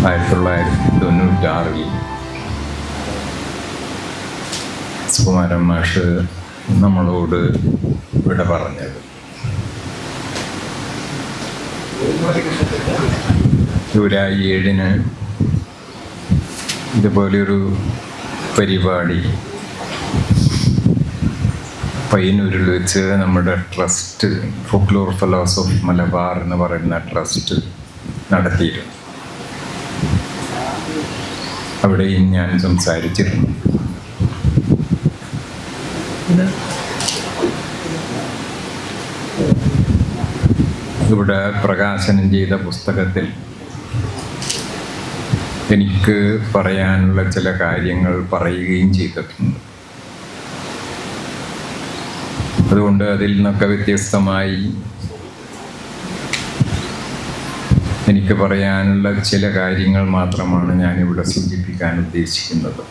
1996 സുകുമാരൻ മാഷ് നമ്മളോട് വിട പറഞ്ഞത്. ജൂലൈ 7 ഇതുപോലെയൊരു പരിപാടി പയ്യന്നൂരിൽ വെച്ച് നമ്മുടെ trust folklore fellows of Malabar എന്ന് പറയുന്ന ട്രസ്റ്റ് നടത്തിയിരുന്നു. അവിടെയും ഞാൻ സംസാരിച്ചിരുന്നു. ഇവിടെ പ്രകാശനം ചെയ്ത പുസ്തകത്തിൽ എനിക്ക് പറയാനുള്ള ചില കാര്യങ്ങൾ പറയുകയും ചെയ്തിട്ടുണ്ട്. അതുകൊണ്ട് അതിൽ നിന്നൊക്കെ വ്യത്യസ്തമായി എനിക്ക് പറയാനുള്ള ചില കാര്യങ്ങൾ മാത്രമാണ് ഞാനിവിടെ സൂചിപ്പിക്കാൻ ഉദ്ദേശിക്കുന്നത്.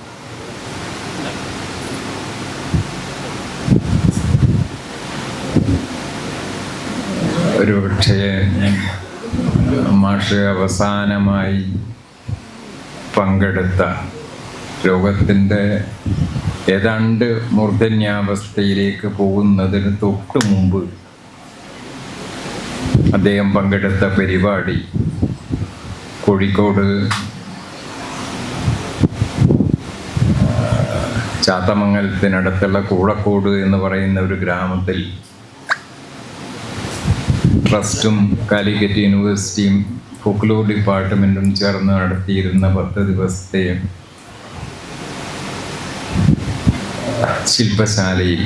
ഒരു പക്ഷേ മാഷ് അവസാനമായി പങ്കെടുത്ത ലോകത്തിൻ്റെ ഏതാണ്ട് മൂർധന്യാവസ്ഥയിലേക്ക് പോകുന്നതിന് തൊട്ട് മുമ്പ് അദ്ദേഹം പങ്കെടുത്ത പരിപാടി കോഴിക്കോട് ചാത്തമംഗലത്തിനടുത്തുള്ള കൂടക്കോട് എന്ന് പറയുന്ന ഒരു ഗ്രാമത്തിൽ ട്രസ്റ്റും കാലിക്കറ്റ് യൂണിവേഴ്സിറ്റിയും ഫോക്ലോർ ഡിപ്പാർട്ട്മെൻറ്റും ചേർന്ന് നടത്തിയിരുന്ന 10 ദിവസത്തെ ശില്പശാലയിൽ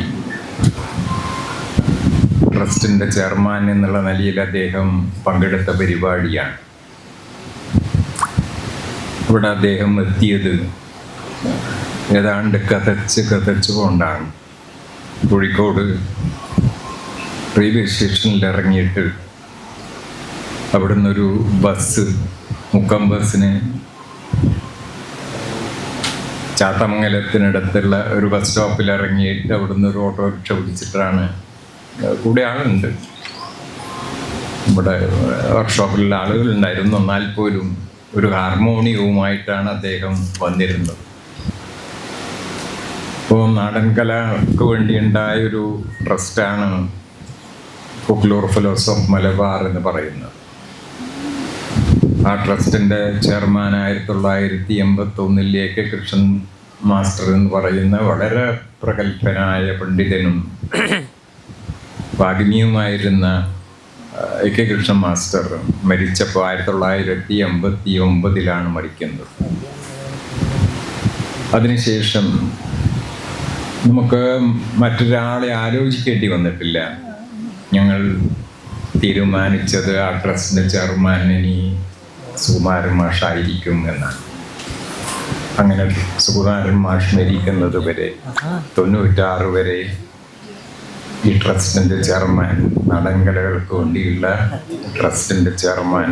ട്രസ്റ്റിൻ്റെ ചെയർമാൻ എന്നുള്ള നിലയിൽ അദ്ദേഹം പങ്കെടുത്ത പരിപാടിയാണ്. ഇവിടെ അദ്ദേഹം എത്തിയത് ഏതാണ്ട് കഥച്ച് കൊണ്ടാണ്. കോഴിക്കോട് റെയിൽവേ സ്റ്റേഷനിൽ ഇറങ്ങിയിട്ട് അവിടുന്ന് ഒരു ബസ്, മുക്കം ബസ്സിന് ചാത്തമംഗലത്തിനടുത്തുള്ള ഒരു ബസ് സ്റ്റോപ്പിൽ ഇറങ്ങിയിട്ട് അവിടുന്ന് ഒരു ഓട്ടോറിക്ഷ പിടിച്ചിട്ടാണ്, കൂടെ ആളുണ്ട്, ഇവിടെ വർക്ക്ഷോപ്പിലുള്ള ആളുകളുണ്ടായിരുന്നു, എന്നാൽ പോലും ഒരു ഹാർമോണിയവുമായിട്ടാണ് അദ്ദേഹം വന്നിരുന്നത്. അപ്പോൾ നാടൻ കലക്ക് വേണ്ടി ഉണ്ടായൊരു ട്രസ്റ്റാണ് ഫോക്ലോർ ഫെലോസ് ഓഫ് മലബാർ എന്ന് പറയുന്നത്. ആ ട്രസ്റ്റിൻ്റെ ചെയർമാൻ 1981 AK കൃഷ്ണൻ മാസ്റ്റർ എന്ന് പറയുന്ന വളരെ പ്രഗത്ഭനായ പണ്ഡിതനും വാഗ്മിയുമായിരുന്ന AK കൃഷ്ണൻ മാസ്റ്റർ മരിച്ചപ്പോൾ 1989 മരിക്കുന്നത്. അതിനുശേഷം നമുക്ക് മറ്റൊരാളെ ആലോചിക്കേണ്ടി വന്നിട്ടില്ല. ഞങ്ങൾ തീരുമാനിച്ചത് ആ ട്രസ്റ്റിൻ്റെ ചെയർമാൻ ഇനി സുകുമാരൻ മാഷായിരിക്കും എന്നാണ്. അങ്ങനെ സുകുമാരൻ മാഷ് മരിക്കുന്നത് വരെ 96 വരെ ഈ ട്രസ്റ്റിൻ്റെ ചെയർമാൻ, നാടൻകലകൾക്ക് വേണ്ടിയുള്ള ട്രസ്റ്റിൻ്റെ ചെയർമാൻ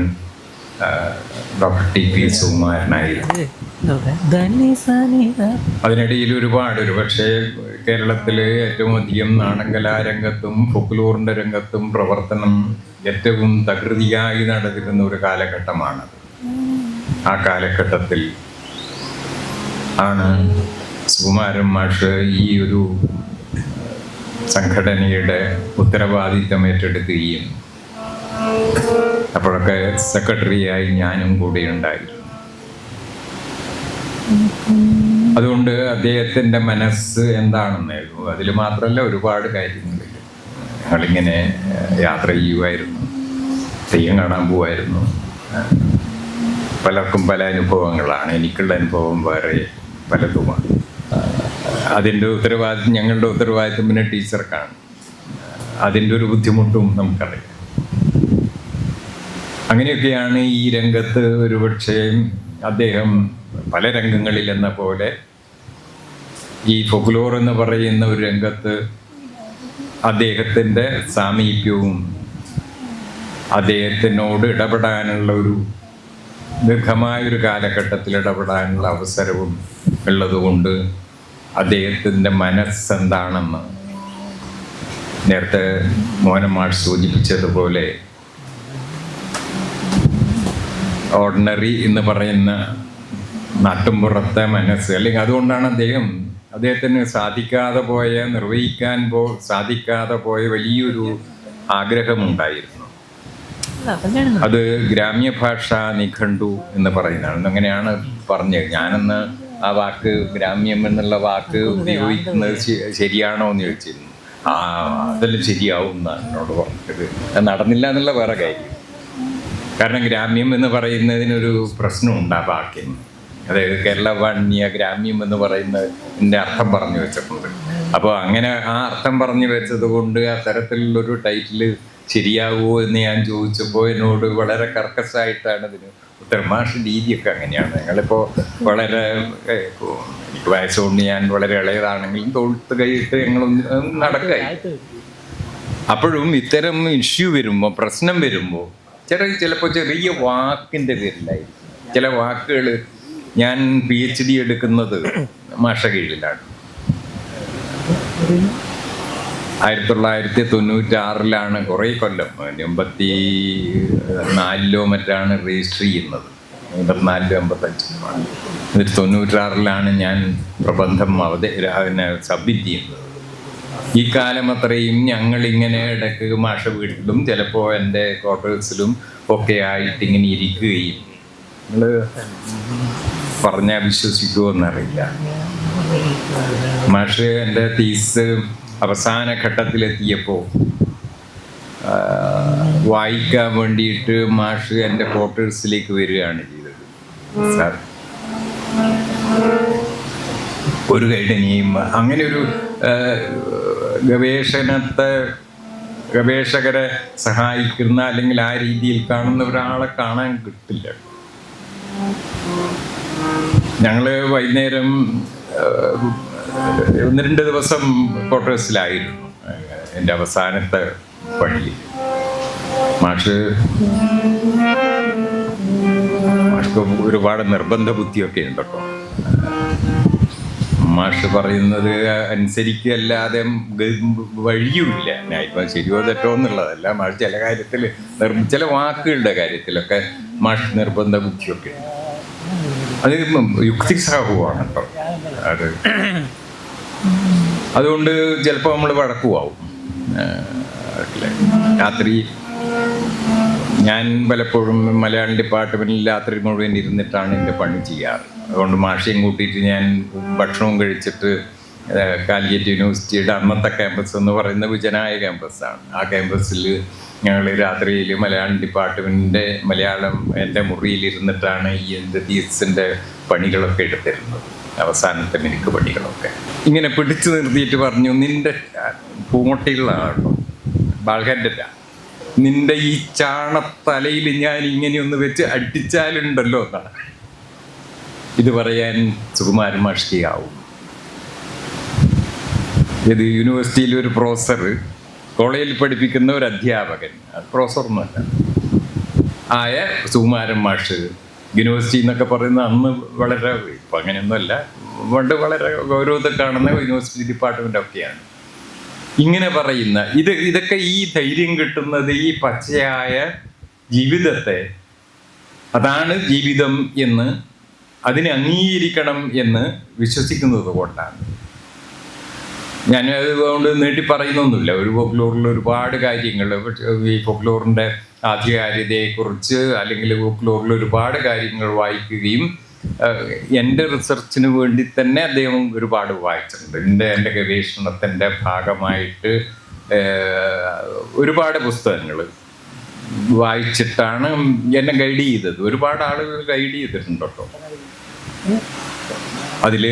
ഡോക്ടർ TP സുകുമാരനായിരുന്നു. അതിനിടയിൽ ഒരു പക്ഷേ കേരളത്തിലെ ഏറ്റവും അധികം നാടൻകലാരംഗത്തും ഫോക്ലോറിൻ്റെ രംഗത്തും പ്രവർത്തനം ഏറ്റവും തകൃതിയായി നടന്നിരുന്ന ഒരു കാലഘട്ടമാണ്. ആ കാലഘട്ടത്തിൽ ആണ് സുകുമാരൻ മാഷ് ഈ ഒരു സംഘടനയുടെ ഉത്തരവാദിത്തം ഏറ്റെടുക്കുകയും അപ്പോഴൊക്കെ സെക്രട്ടറിയായി ഞാനും കൂടെ ഉണ്ടായിരുന്നു. അതുകൊണ്ട് അദ്ദേഹത്തിൻ്റെ മനസ്സ് എന്താണെന്നായിരുന്നു. അതിൽ മാത്രമല്ല, ഒരുപാട് കാര്യങ്ങളിൽ ഞങ്ങളിങ്ങനെ യാത്ര ചെയ്യുമായിരുന്നു, തെയ്യം കാണാൻ പോവായിരുന്നു. പലർക്കും പല അനുഭവങ്ങളാണ്. എനിക്കുള്ള അനുഭവം വേറെ പലതുമാണ്. അതിൻ്റെ ഉത്തരവാദിത്വം, ഞങ്ങളുടെ ഉത്തരവാദിത്വം പിന്നെ ടീച്ചർക്കാണ്. അതിൻ്റെ ഒരു ബുദ്ധിമുട്ടും നമുക്കറിയാം. അങ്ങനെയൊക്കെയാണ് ഈ രംഗത്ത് ഒരുപക്ഷെ അദ്ദേഹം പല രംഗങ്ങളിൽ എന്ന പോലെ ഈ ഫോക്ലോർ എന്ന് പറയുന്ന ഒരു രംഗത്ത് അദ്ദേഹത്തിൻ്റെ സാമീപ്യവും അദ്ദേഹത്തിനോട് ഇടപെടാനുള്ള ഒരു ദീർഘമായൊരു കാലഘട്ടത്തിൽ ഇടപെടാനുള്ള അവസരവും ഉള്ളതുകൊണ്ട് അദ്ദേഹത്തിൻ്റെ മനസ്സെന്താണെന്ന് നേരത്തെ മോഹനൻ മാഷ് സൂചിപ്പിച്ചതുപോലെ ഓർഡിനറി എന്ന് പറയുന്ന നാട്ടുംപുറത്തെ മനസ്സ്, അല്ലെങ്കിൽ അതുകൊണ്ടാണ് അദ്ദേഹത്തിന് സാധിക്കാതെ പോയ വലിയൊരു ആഗ്രഹമുണ്ടായിരുന്നു. അത് ഗ്രാമ്യ ഭാഷാ നിഘണ്ടു എന്ന് പറയുന്നതാണ്. അങ്ങനെയാണ് പറഞ്ഞത്. ഞാനന്ന് ആ വാക്ക്, ഗ്രാമ്യം എന്നുള്ള വാക്ക് ഉപയോഗിക്കുന്നത് ശരിയാണോ എന്ന് ചോദിച്ചിരുന്നു. അതെല്ലാം ശരിയാവും എന്നാണ് എന്നോട് പറഞ്ഞത്. അത് നടന്നില്ല എന്നുള്ള വേറെ കാര്യം. കാരണം ഗ്രാമ്യം എന്ന് പറയുന്നതിനൊരു പ്രശ്നമുണ്ട് ആ വാക്കിന്. അതായത് കേരളവാണ്യ ഗ്രാമ്യം എന്ന് പറയുന്നതിൻ്റെ അർത്ഥം പറഞ്ഞു വെച്ചിട്ടുണ്ട്. അപ്പോൾ അങ്ങനെ ആ അർത്ഥം പറഞ്ഞു വെച്ചത് കൊണ്ട് അത്തരത്തിലുള്ളൊരു ടൈറ്റില് ശരിയാവുമോ എന്ന് ഞാൻ ചോദിച്ചപ്പോൾ എന്നോട് വളരെ കർക്കശായിട്ടാണ് ഇതിന് ഉത്തരം. മാഷ് രീതിയൊക്കെ അങ്ങനെയാണ്. ഞങ്ങളിപ്പോൾ വളരെ, എനിക്ക് വയസ്സുകൊണ്ട് ഞാൻ വളരെ ഇളയതാണെങ്കിലും തൊഴുത്ത് കൈയിട്ട് ഞങ്ങളൊന്ന് നടക്കായി. അപ്പോഴും ഇത്തരം ഇഷ്യൂ വരുമ്പോൾ, പ്രശ്നം വരുമ്പോൾ ചിലപ്പോൾ ചെറിയ വാക്കിൻ്റെ പേരിലായിരിക്കും. ചില വാക്കുകൾ, ഞാൻ PhD എടുക്കുന്നത് മാഷ കീഴിലാണ്. 1996 കുറേ കൊല്ലം, 84 മറ്റാണ് രജിസ്റ്റർ ചെയ്യുന്നത്, 84 85. 96 ഞാൻ പ്രബന്ധം സബ്മിറ്റ് ചെയ്യുന്നത്. ഈ കാലം അത്രയും ഞങ്ങളിങ്ങനെ ഇടയ്ക്ക് മാഷ വീട്ടിലും ചിലപ്പോൾ എൻ്റെ ക്വാർട്ടേഴ്സിലും ഒക്കെ ആയിട്ട് ഇങ്ങനെ ഇരിക്കുകയും, നിങ്ങൾ പറഞ്ഞാൽ വിശ്വസിക്കുമെന്നറിയില്ല, മാഷ് എൻ്റെ തീസ് അവസാന ഘട്ടത്തിലെത്തിയപ്പോൾ വായിക്കാൻ വേണ്ടിയിട്ട് മാഷ് എൻ്റെ ക്വാർട്ടേഴ്സിലേക്ക് വരികയാണ് ചെയ്തത്. സാർ ഒരു ഗൈഡനെയും അങ്ങനെ ഒരു ഗവേഷകരെ സഹായിക്കുന്ന അല്ലെങ്കിൽ ആ രീതിയിൽ കാണുന്ന ഒരാളെ കാണാൻ കിട്ടില്ല. ഞങ്ങൾ വൈകുന്നേരം 1-2 ദിവസം ക്വാർട്ടേഴ്സിലായിരുന്നു എൻ്റെ അവസാനത്തെ പണിയിൽ. മാഷ്ക്ക് ഒരുപാട് നിർബന്ധ ബുദ്ധിയൊക്കെ ഉണ്ട് കേട്ടോ. മാഷ് പറയുന്നത് അനുസരിക്കല്ലാതെ വഴിയുമില്ല. ഞാൻ ഇപ്പം ശരിയോ തെറ്റോ എന്നുള്ളതല്ല. മാഷ് ചില കാര്യത്തിൽ, ചില വാക്കുകളുടെ കാര്യത്തിലൊക്കെ മാഷ് നിർബന്ധ ബുദ്ധിയൊക്കെ ഉണ്ട്. അത് യുക്തിസഹമാണ് കേട്ടോ. അതുകൊണ്ട് ചിലപ്പോൾ നമ്മൾ വഴക്കുമാവും. രാത്രി ഞാൻ പലപ്പോഴും മലയാളം ഡിപ്പാർട്ട്മെൻറ്റിൽ രാത്രി മുഴുവൻ ഇരുന്നിട്ടാണ് എൻ്റെ പണി ചെയ്യാറ്. അതുകൊണ്ട് മാഷയും കൂട്ടിയിട്ട് ഞാൻ ഭക്ഷണവും കഴിച്ചിട്ട് കാലിക്കറ്റ് യൂണിവേഴ്സിറ്റിയുടെ അന്നത്തെ ക്യാമ്പസ് എന്ന് പറയുന്ന വിജനായ ക്യാമ്പസാണ്. ആ ക്യാമ്പസിൽ ഞങ്ങൾ രാത്രിയിൽ മലയാളം ഡിപ്പാർട്ട്മെൻറ്റിൻ്റെ മലയാളം എൻ്റെ മുറിയിലിരുന്നിട്ടാണ് ഈ എൻ്റെ തീസിൻ്റെ പണികളൊക്കെ എടുത്തിരുന്നത്, അവസാനത്തെ മിനുക്ക് പണികളൊക്കെ. ഇങ്ങനെ പിടിച്ചു നിർത്തിയിട്ട് പറഞ്ഞു, നിൻ്റെ പൂമൊട്ടികളാണോ ബാൾഹെഡല്ല, നിൻ്റെ ഈ ചാണത്തലയിൽ ഞാൻ ഇങ്ങനെയൊന്ന് വെച്ച് അടിച്ചാലുണ്ടല്ലോ എന്നാണ്. ഇത് പറയാൻ സുകുമാരൻ മാഷ്കിയാവും. ഇത് യൂണിവേഴ്സിറ്റിയിൽ ഒരു പ്രൊഫസർ, കോളേജിൽ പഠിപ്പിക്കുന്ന ഒരു അധ്യാപകൻ, പ്രൊഫസറൊന്നുമല്ല, ആയ സുകുമാരൻ മാഷ് യൂണിവേഴ്സിറ്റി എന്നൊക്കെ പറയുന്ന അന്ന് വളരെ, ഇപ്പം അങ്ങനെയൊന്നുമല്ല, പണ്ട് വളരെ ഗൗരവത്തിൽ കാണുന്ന യൂണിവേഴ്സിറ്റി ഡിപ്പാർട്ട്മെൻ്റ് ഒക്കെയാണ് ഇങ്ങനെ പറയുന്ന. ഇതൊക്കെ ഈ ധൈര്യം കിട്ടുന്നത് ഈ പച്ചയായ ജീവിതത്തെ, അതാണ് ജീവിതം എന്ന്, അതിനെ അംഗീകരിക്കണം എന്ന് വിശ്വസിക്കുന്നത് കൊണ്ടാണ്. ഞാൻ അതുകൊണ്ട് നീട്ടി പറയുന്നൊന്നുമില്ല. ഒരു ഫോക്ലോറിൽ ഒരുപാട് കാര്യങ്ങൾ, ഈ ഫോക്ലോറിൻ്റെ ആധികാരികതയെക്കുറിച്ച് അല്ലെങ്കിൽ ഫോക്ലോറിൽ ഒരുപാട് കാര്യങ്ങൾ വായിക്കുകയും എൻ്റെ റിസർച്ചിന് വേണ്ടി തന്നെ അദ്ദേഹം ഒരുപാട് വായിച്ചിട്ടുണ്ട്. എൻ്റെ ഗവേഷണത്തിൻ്റെ ഭാഗമായിട്ട് ഒരുപാട് പുസ്തകങ്ങൾ വായിച്ചിട്ടാണ് എന്നെ ഗൈഡ് ചെയ്തത്. ഒരുപാട് ആളുകൾ ഗൈഡ് ചെയ്തിട്ടുണ്ട് കേട്ടോ. അതിൽ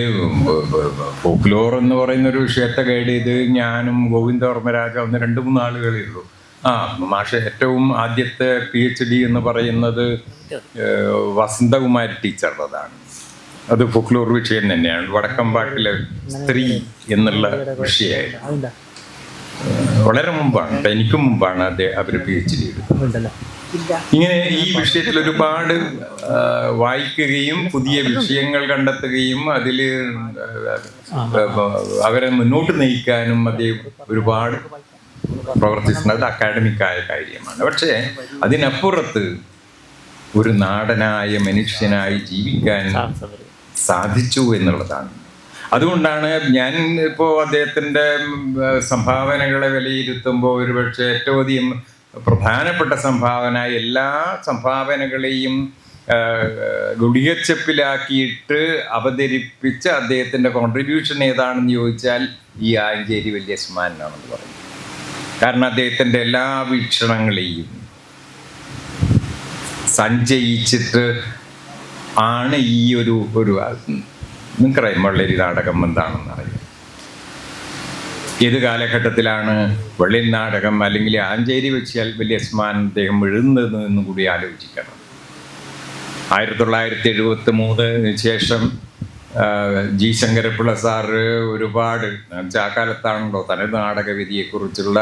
ഫോക്ലോർ എന്ന് പറയുന്നൊരു വിഷയത്തെ ഗൈഡ് ചെയ്ത് ഞാനും ഗോവിന്ദവർമ്മരാജ 1-2-3 ആളുകളേ ഉള്ളൂ. മാഷ് ഏറ്റവും ആദ്യത്തെ PhD എന്ന് പറയുന്നത് വസന്തകുമാരി ടീച്ചറുടേതാണ്. അത് ഫോക്ലോർ വിഷയം തന്നെയാണ്. വടക്കമ്പാട്ടിലെ സ്ത്രീ എന്നുള്ള വിഷയമായിരുന്നു. വളരെ മുമ്പാണ്, എനിക്കും മുമ്പാണ് അവർ PhD എടുക്കുന്നത്. ഇങ്ങനെ ഈ വിഷയത്തിൽ ഒരുപാട് വായിക്കുകയും പുതിയ വിഷയങ്ങൾ കണ്ടെത്തുകയും അതിൽ അവരെ മുന്നോട്ട് നയിക്കാനും അദ്ദേഹം ഒരുപാട് പ്രവർത്തിക്കുന്നത് അക്കാഡമിക്കായ കാര്യമാണ്. പക്ഷേ അതിനപ്പുറത്ത് ഒരു നാടനായ മനുഷ്യനായി ജീവിക്കാൻ സാധിച്ചു എന്നുള്ളതാണ്. അതുകൊണ്ടാണ് ഞാൻ ഇപ്പോൾ അദ്ദേഹത്തിൻ്റെ സംഭാവനകളെ വിലയിരുത്തുമ്പോൾ ഒരുപക്ഷെ ഏറ്റവും അധികം പ്രധാനപ്പെട്ട സംഭാവന, എല്ലാ സംഭാവനകളെയും ഗുളികച്ചപ്പിലാക്കിയിട്ട് അവതരിപ്പിച്ച അദ്ദേഹത്തിൻ്റെ കോൺട്രിബ്യൂഷൻ ഏതാണെന്ന് ചോദിച്ചാൽ ഈ ആഞ്ചേരി വല്യസ്മാനാണെന്ന് പറയും. കാരണം അദ്ദേഹത്തിൻ്റെ എല്ലാ വീക്ഷണങ്ങളെയും സഞ്ചയിച്ചിട്ട് ആണ് ഈ ഒരു നിങ്ങൾക്കറിയാം വള്ളരി നാടകം എന്താണെന്ന് അറിയാം. ഏത് കാലഘട്ടത്തിലാണ് വള്ളരി നാടകം അല്ലെങ്കിൽ ആഞ്ചേരി വല്യസ്മാൻ അദ്ദേഹം എഴുതുന്നത് എന്നും കൂടി ആലോചിക്കണം. 1973 ശേഷം ജി ശങ്കരപ്പിള്ള സാറ് ഒരുപാട്, ആ കാലത്താണല്ലോ തനത് നാടകവേദിയെക്കുറിച്ചുള്ള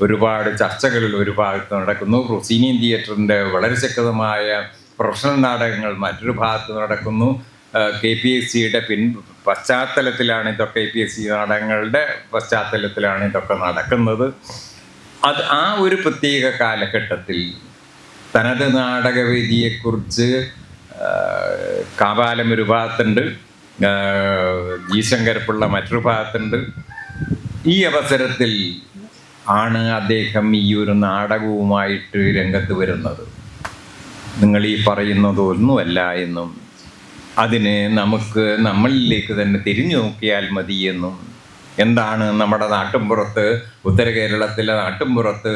ഒരുപാട് ചർച്ചകളിൽ ഒരു ഭാഗത്ത് നടക്കുന്നു. പ്രൊസീനിയൻ തിയേറ്ററിൻ്റെ വളരെ ശക്തമായ പ്രൊഫഷണൽ നാടകങ്ങൾ മറ്റൊരു ഭാഗത്ത് നടക്കുന്നു. KPSCയുടെ പശ്ചാത്തലത്തിലാണ് ഇതൊക്കെ, KPSC നാടകങ്ങളുടെ പശ്ചാത്തലത്തിലാണ് ഇതൊക്കെ നടക്കുന്നത്. ആ ഒരു പ്രത്യേക കാലഘട്ടത്തിൽ തനത് നാടകവേദിയെക്കുറിച്ച് കാവാലം ഒരു ഭാഗത്തുണ്ട്, ജി ശങ്കരപ്പിള്ള മറ്റൊരു ഭാഗത്തുണ്ട്. ഈ അവസരത്തിൽ ആണ് അദ്ദേഹം ഈ ഒരു നാടകവുമായിട്ട് രംഗത്ത് വരുന്നത്. നിങ്ങൾ ഈ പറയുന്നതൊന്നുമല്ല എന്നും അതിന് നമുക്ക് നമ്മളിലേക്ക് തന്നെ തിരിഞ്ഞു നോക്കിയാൽ മതിയെന്നും, എന്താണ് നമ്മുടെ നാട്ടിൻപുറത്ത്, ഉത്തര കേരളത്തിലെ നാട്ടിൻപുറത്ത്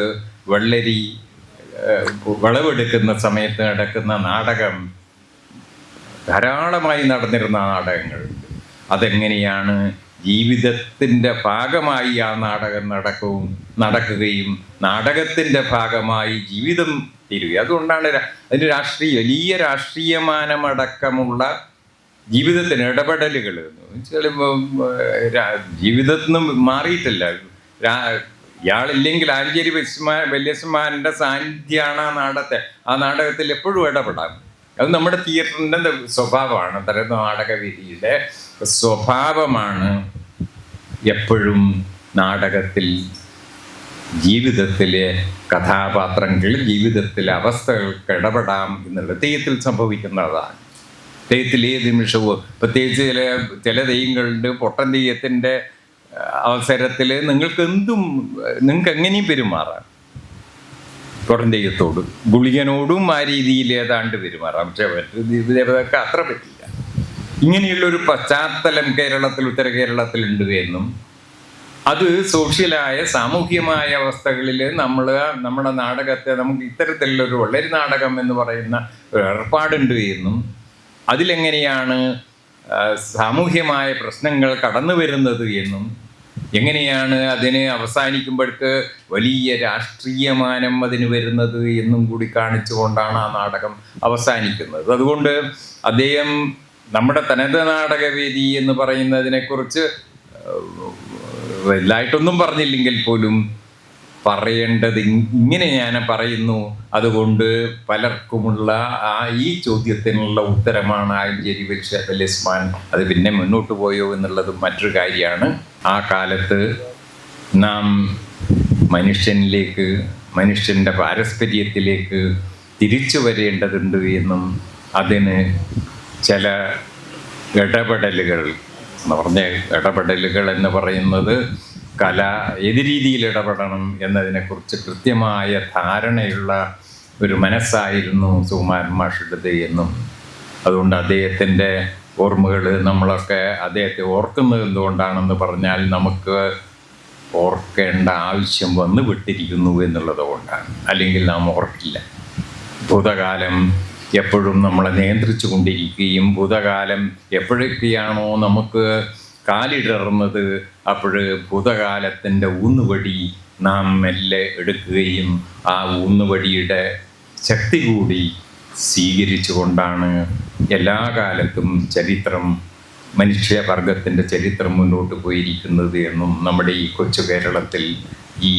വെള്ളരി വിളവെടുക്കുന്ന സമയത്ത് നടക്കുന്ന നാടകം, ധാരാളമായി നടന്നിരുന്ന നാടകങ്ങളുണ്ട്. അതെങ്ങനെയാണ് ജീവിതത്തിൻ്റെ ഭാഗമായി ആ നാടകം നടക്കുകയും നാടകത്തിൻ്റെ ഭാഗമായി ജീവിതം തീരുകയും. അതുകൊണ്ടാണ് അതിന് വലിയ രാഷ്ട്രീയമാനമടക്കമുള്ള ജീവിതത്തിന് ഇടപെടലുകൾ ജീവിതത്തിൽ നിന്നും മാറിയിട്ടില്ല. ഇയാളില്ലെങ്കിൽ ആഞ്ചേരി വല്യസ്മാൻ്റെ സാന്നിധ്യമാണ് ആ നാടകത്തിൽ എപ്പോഴും ഇടപെടാം. അത് നമ്മുടെ തിയേറ്ററിൻ്റെ സ്വഭാവമാണ്, തനത് നാടകവേദിയുടെ സ്വഭാവമാണ്. എപ്പോഴും നാടകത്തിൽ ജീവിതത്തിലെ കഥാപാത്രങ്ങൾ, ജീവിതത്തിലെ അവസ്ഥകൾക്ക് ഇടപെടാം എന്നുള്ളത് തെയ്യത്തിൽ സംഭവിക്കുന്നതാണ്. തെയ്യത്തിൽ ഏത് നിമിഷവും, പ്രത്യേകിച്ച് ചില തെയ്യങ്ങളുണ്ട്, പൊട്ടൻ തെയ്യത്തിൻ്റെ അവസരത്തിൽ നിങ്ങൾക്ക് എങ്ങനെയും പെരുമാറാം. പൊട്ടൻ തെയ്യത്തോട്, ഗുളികനോടും ആ രീതിയിൽ ഏതാണ്ട് പെരുമാറാം. പക്ഷെ ദേവതക്ക് അത്ര പറ്റില്ല. ഇങ്ങനെയുള്ളൊരു പശ്ചാത്തലം കേരളത്തിൽ, ഉത്തര കേരളത്തിലുണ്ട് എന്നും അത് സോഷ്യലായ സാമൂഹ്യമായ അവസ്ഥകളിൽ നമ്മുടെ നാടകത്തെ നമുക്ക് ഇത്തരത്തിലുള്ളൊരു വളരെ നാടകം എന്ന് പറയുന്ന ഒരു ഏർപ്പാടുണ്ട് എന്നും അതിലെങ്ങനെയാണ് സാമൂഹ്യമായ പ്രശ്നങ്ങൾ കടന്നു വരുന്നത് എന്നും എങ്ങനെയാണ് അതിന് അവസാനിക്കുമ്പോഴേക്ക് വലിയ രാഷ്ട്രീയമാനം അതിന് വരുന്നത് എന്നും കൂടി കാണിച്ചുകൊണ്ടാണ് ആ നാടകം അവസാനിക്കുന്നത്. അതുകൊണ്ട് അദ്ദേഹം നമ്മുടെ തനത് നാടകവേദി എന്ന് പറയുന്നതിനെക്കുറിച്ച് വലുതായിട്ടൊന്നും പറഞ്ഞില്ലെങ്കിൽ പോലും പറയേണ്ടത് ഇങ്ങനെ ഞാൻ പറയുന്നു. അതുകൊണ്ട് പലർക്കുമുള്ള ഈ ചോദ്യത്തിനുള്ള ഉത്തരമാണ് ആഞ്ചേരി വല്യസ്മാൻ. അത് പിന്നെ മുന്നോട്ട് പോയോ എന്നുള്ളത് മറ്റൊരു കാര്യമാണ്. ആ കാലത്ത് നാം മനുഷ്യൻ്റെ പാരസ്പര്യത്തിലേക്ക് തിരിച്ചു വരേണ്ടതുണ്ട് എന്നും അതിന് ചില ഇടപെടലുകൾ എന്ന് പറയുന്നത് കല ഏത് രീതിയിൽ ഇടപെടണം എന്നതിനെക്കുറിച്ച് കൃത്യമായ ധാരണയുള്ള ഒരു മനസ്സായിരുന്നു സുകുമാരൻ മാഷുടേത് എന്നും, അതുകൊണ്ട് അദ്ദേഹത്തിൻ്റെ ഓർമ്മകൾ നമ്മളൊക്കെ അദ്ദേഹത്തെ ഓർക്കുന്നത് എന്തുകൊണ്ടാണെന്ന് പറഞ്ഞാൽ നമുക്ക് ഓർക്കേണ്ട ആവശ്യം വന്നു വിട്ടിരിക്കുന്നു എന്നുള്ളത് കൊണ്ടാണ്. അല്ലെങ്കിൽ നാം ഓർക്കില്ല. ഭൂതകാലം എപ്പോഴും നമ്മളെ നിയന്ത്രിച്ചു കൊണ്ടിരിക്കുകയും ഭൂതകാലം എപ്പോഴൊക്കെയാണോ നമുക്ക് കാലിടറുന്നത് അപ്പോൾ ഭൂതകാലത്തിൻ്റെ ഊന്നുവടി നാം മെല്ലെ എടുക്കുകയും ആ ഊന്നുവടിയുടെ ശക്തി കൂടി സ്വീകരിച്ചുകൊണ്ടാണ് എല്ലാ കാലത്തും മനുഷ്യവർഗത്തിൻ്റെ ചരിത്രം മുന്നോട്ട് പോയിരിക്കുന്നത് എന്നും നമ്മുടെ ഈ കൊച്ചു കേരളത്തിൽ, ഈ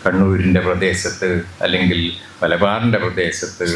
കണ്ണൂരിൻ്റെ പ്രദേശത്ത് അല്ലെങ്കിൽ മലബാറിൻ്റെ പ്രദേശത്ത്